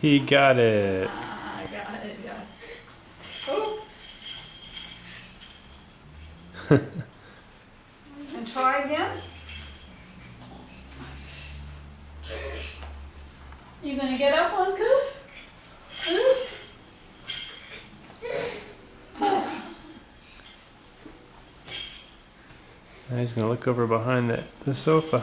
He got it. I got it, yeah. And try again. You gonna get up on Coop? Now he's gonna look over behind the sofa.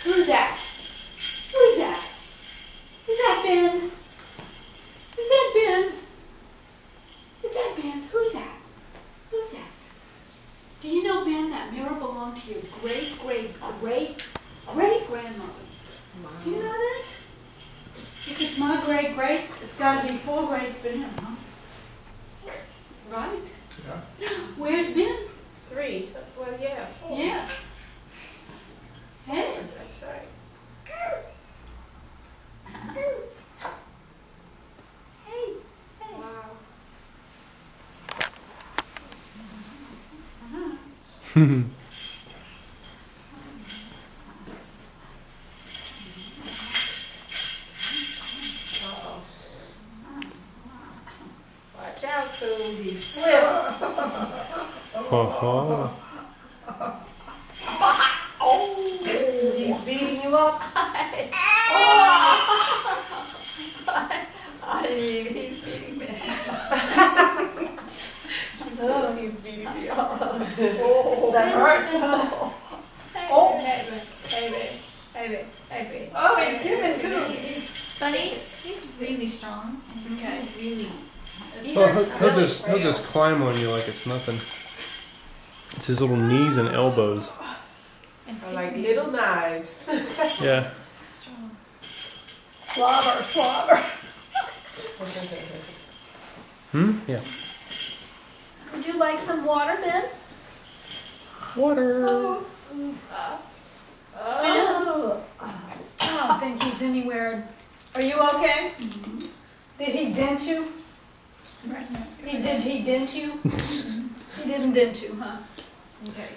Who's that? Who's that? Is that Ben? Is that Ben? Is that Ben? Who's that? Who's that? Do you know, Ben, that mirror belonged to your great-great-great-great-grandmother? Do you know that? If it's my great-great, it's got to be 4 grades for him, huh? Right? Yeah. Where's Ben? 3. Well, yeah, 4. Yeah. Hey. That's right. Hey. Wow. Uh-oh. Watch out, Sue. He slipped. Oh, He's beating you up. He's beating me. He's beating me up. Oh, that hurts. Hey, Oh, he's giving too. Buddy, he's really strong. Okay. He's really. he'll just climb on you like it's nothing. It's his little knees and elbows. Are like little knives. Yeah. Strong. Slobber. Yeah. Would you like some water, Ben? Water. I don't think he's anywhere. Are you okay? Mm-hmm. Did he dent you? Right now. Did he dent you? He didn't dent you, huh? Okay.